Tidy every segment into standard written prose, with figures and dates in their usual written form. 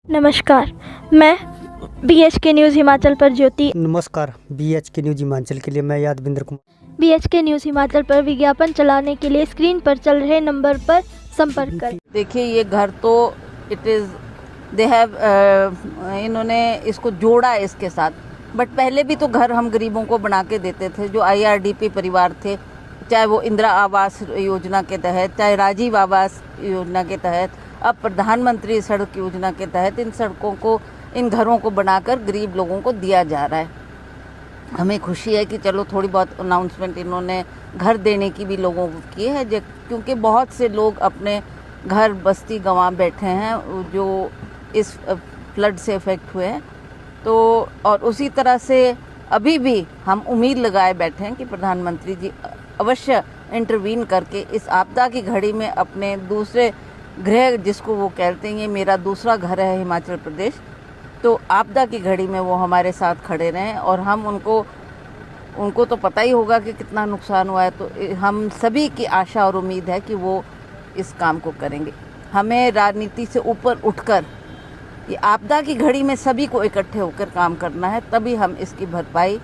नमस्कार, मैं BHK news Himachal पर ज्योति। नमस्कार, BHK न्यूज़ हिमाचल के लिए मैं यादविंदर कुमार। BHK न्यूज़ हिमाचल पर विज्ञापन चलाने के लिए स्क्रीन पर चल रहे नंबर पर संपर्क करें। देखिए, ये घर तो दे हैव इन्होंने इसको जोड़ा है इसके साथ, बट पहले भी तो घर हम गरीबों को बना के देते थे, जो IRDP परिवार थे, चाहे वो इंदिरा आवास योजना के तहत, चाहे राजीव आवास योजना के तहत, अब प्रधानमंत्री सड़क योजना के तहत इन सड़कों को, इन घरों को बनाकर गरीब लोगों को दिया जा रहा है। हमें खुशी है कि चलो थोड़ी बहुत अनाउंसमेंट इन्होंने घर देने की भी लोगों को की है, क्योंकि बहुत से लोग अपने घर बस्ती गंवा बैठे हैं जो इस फ्लड से इफ़ेक्ट हुए हैं। तो और उसी तरह से अभी भी हम उम्मीद लगाए बैठे हैं कि प्रधानमंत्री जी अवश्य इंटरवीन करके इस आपदा की घड़ी में अपने दूसरे गृह, जिसको वो कहते हैं ये मेरा दूसरा घर है हिमाचल प्रदेश, तो आपदा की घड़ी में वो हमारे साथ खड़े रहें। और हम उनको तो पता ही होगा कि कितना नुकसान हुआ है, तो हम सभी की आशा और उम्मीद है कि वो इस काम को करेंगे। हमें राजनीति से ऊपर उठकर ये आपदा की घड़ी में सभी को इकट्ठे होकर काम करना है, तभी हम इसकी भरपाई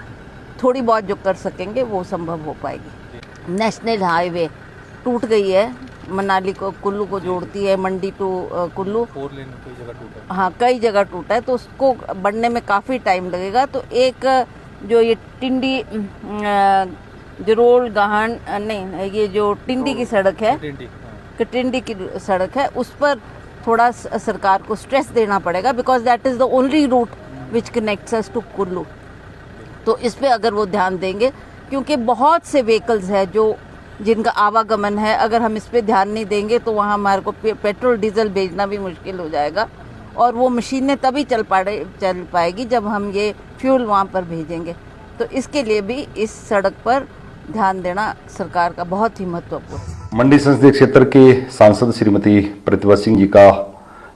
थोड़ी बहुत जो कर सकेंगे वो संभव हो पाएगी। नेशनल हाईवे टूट गई है, मनाली को कुल्लू को जोड़ती है, मंडी टू कुल्लू, 4 लेन कई जगह टूटा है। हाँ, कई जगह टूटा है, तो उसको बनने में काफ़ी टाइम लगेगा। तो एक जो ये टिंडी जरोल गाहन नहीं, ये जो टिंडी की सड़क है, टिंडी की सड़क है, उस पर थोड़ा सरकार को स्ट्रेस देना पड़ेगा, because that is the only route which connects us to Kullu. तो इस पे अगर वो ध्यान देंगे, क्योंकि बहुत से व्हीकल्स है जो जिनका आवागमन है, अगर हम इस पे ध्यान नहीं देंगे तो वहाँ हमारे को पेट्रोल डीजल भेजना भी मुश्किल हो जाएगा, और वो मशीनें तभी चल पाएगी जब हम ये फ्यूल वहाँ पर भेजेंगे। तो इसके लिए भी इस सड़क पर ध्यान देना सरकार का बहुत ही महत्वपूर्ण है। मंडी संसदीय क्षेत्र के सांसद श्रीमती प्रतिभा सिंह जी का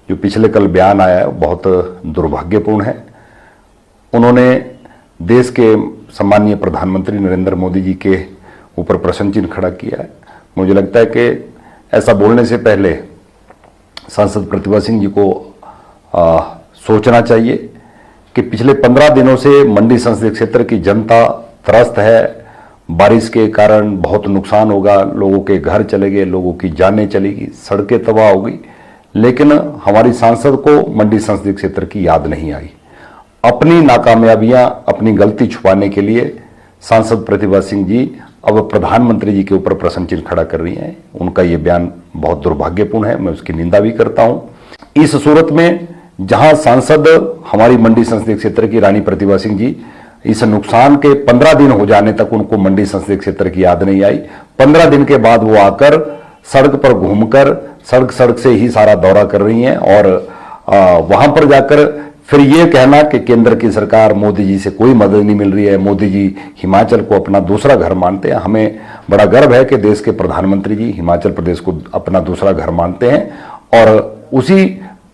जो पिछले कल बयान आया है बहुत दुर्भाग्यपूर्ण है। उन्होंने देश के सम्मानीय प्रधानमंत्री नरेंद्र मोदी जी के ऊपर प्रश्न चिन्ह खड़ा किया है। मुझे लगता है कि ऐसा बोलने से पहले सांसद प्रतिभा सिंह जी को सोचना चाहिए कि पिछले 15 दिनों से मंडी संसदीय क्षेत्र की जनता त्रस्त है। बारिश के कारण बहुत नुकसान होगा, लोगों के घर चले गए, लोगों की जानें चली गई, सड़कें तबाह हो गई, लेकिन हमारी सांसद को मंडी संसदीय क्षेत्र की याद नहीं आई। अपनी नाकामयाबियां, अपनी गलती छुपाने के लिए सांसद प्रतिभा सिंह जी अब प्रधानमंत्री जी के ऊपर प्रश्न चिन्ह खड़ा कर रही हैं। उनका ये बयान बहुत दुर्भाग्यपूर्ण है, मैं उसकी निंदा भी करता हूं। इस सूरत में जहां सांसद हमारी मंडी संसदीय क्षेत्र की रानी प्रतिभा सिंह जी इस नुकसान के 15 दिन हो जाने तक उनको मंडी संसदीय क्षेत्र की याद नहीं आई, 15 दिन के बाद वो आकर सड़क पर घूमकर सड़क से ही सारा दौरा कर रही हैं, और वहां पर जाकर फिर ये कहना कि केंद्र की सरकार, मोदी जी से कोई मदद नहीं मिल रही है, मोदी जी हिमाचल को अपना दूसरा घर मानते हैं। हमें बड़ा गर्व है कि देश के प्रधानमंत्री जी हिमाचल प्रदेश को अपना दूसरा घर मानते हैं, और उसी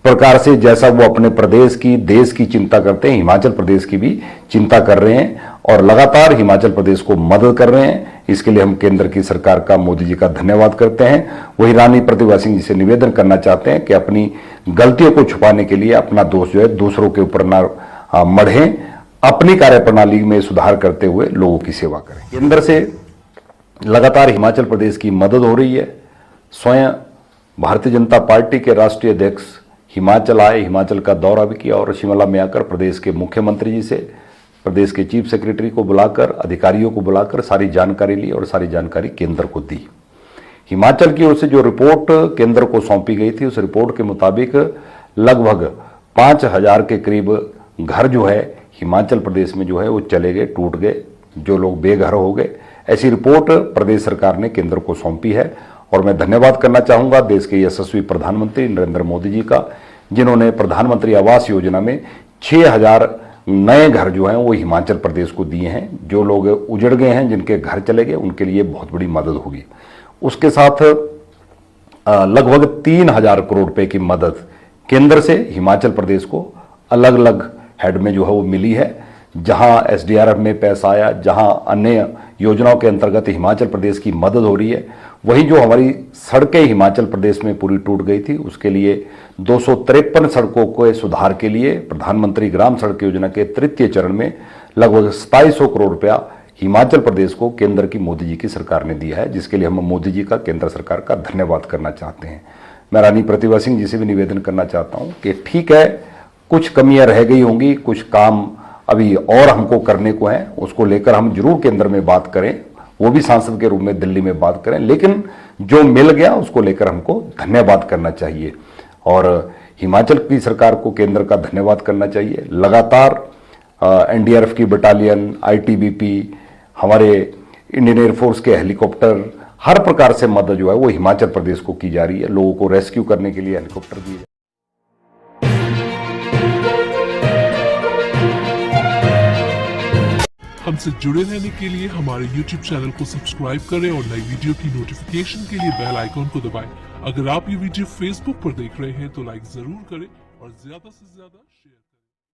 प्रकार से जैसा वो अपने प्रदेश की, देश की चिंता करते हैं, हिमाचल प्रदेश की भी चिंता कर रहे हैं और लगातार हिमाचल प्रदेश को मदद कर रहे हैं। इसके लिए हम केंद्र की सरकार का, मोदी जी का धन्यवाद करते हैं। वही रानी प्रतिभा सिंह जी से निवेदन करना चाहते हैं कि अपनी गलतियों को छुपाने के लिए अपना दोष जो है दूसरों के ऊपर ना मढ़ें, अपनी कार्यप्रणाली में सुधार करते हुए लोगों की सेवा करें। केंद्र से लगातार हिमाचल प्रदेश की मदद हो रही है। स्वयं भारतीय जनता पार्टी के राष्ट्रीय अध्यक्ष हिमाचल आए, हिमाचल का दौरा भी किया, और शिमला में आकर प्रदेश के मुख्यमंत्री जी से, प्रदेश के चीफ सेक्रेटरी को बुलाकर, अधिकारियों को बुलाकर सारी जानकारी ली और सारी जानकारी केंद्र को दी। हिमाचल की ओर से जो रिपोर्ट केंद्र को सौंपी गई थी, उस रिपोर्ट के मुताबिक लगभग 5000 के करीब घर जो है हिमाचल प्रदेश में जो है वो चले गए, टूट गए, जो लोग बेघर हो गए। ऐसी रिपोर्ट प्रदेश सरकार ने केंद्र को सौंपी है, और मैं धन्यवाद करना चाहूंगा देश के यशस्वी प्रधानमंत्री नरेंद्र मोदी जी का, जिन्होंने प्रधानमंत्री आवास योजना में 6000 नए घर जो हैं वो हिमाचल प्रदेश को दिए हैं। जो लोग उजड़ गए हैं, जिनके घर चले गए, उनके लिए बहुत बड़ी मदद होगी। उसके साथ लगभग 3000 करोड़ रुपए की मदद केंद्र से हिमाचल प्रदेश को अलग अलग हेड में जो है वो मिली है। जहां SDRF में पैसा आया, जहां अन्य योजनाओं के अंतर्गत हिमाचल प्रदेश की मदद हो रही है, वहीं जो हमारी सड़कें हिमाचल प्रदेश में पूरी टूट गई थी, उसके लिए 253 सड़कों के सुधार के लिए प्रधानमंत्री ग्राम सड़क योजना के तृतीय चरण में लगभग 2700 करोड़ रुपया हिमाचल प्रदेश को केंद्र की मोदी जी की सरकार ने दिया है, जिसके लिए हम मोदी जी का, केंद्र सरकार का धन्यवाद करना चाहते हैं। मैं रानी प्रतिभा सिंह जी से भी निवेदन करना चाहता हूं कि ठीक है, कुछ कमियां रह गई होंगी, कुछ काम अभी और हमको करने को है, उसको लेकर हम जरूर केंद्र में बात करें, वो भी सांसद के रूप में दिल्ली में बात करें, लेकिन जो मिल गया उसको लेकर हमको धन्यवाद करना चाहिए और हिमाचल की सरकार को केंद्र का धन्यवाद करना चाहिए। लगातार एनडीआरएफ की बटालियन, आईटीबीपी, हमारे इंडियन एयरफोर्स के हेलीकॉप्टर, हर प्रकार से मदद जो है वो हिमाचल प्रदेश को की जा रही है। लोगों को रेस्क्यू करने के लिए हेलीकॉप्टर दिए जा हमसे जुड़े रहने के लिए हमारे YouTube चैनल को सब्सक्राइब करें और नई वीडियो की नोटिफिकेशन के लिए बेल आइकॉन को दबाएं। अगर आप ये वीडियो Facebook पर देख रहे हैं तो लाइक जरूर करें और ज्यादा से ज्यादा शेयर करें।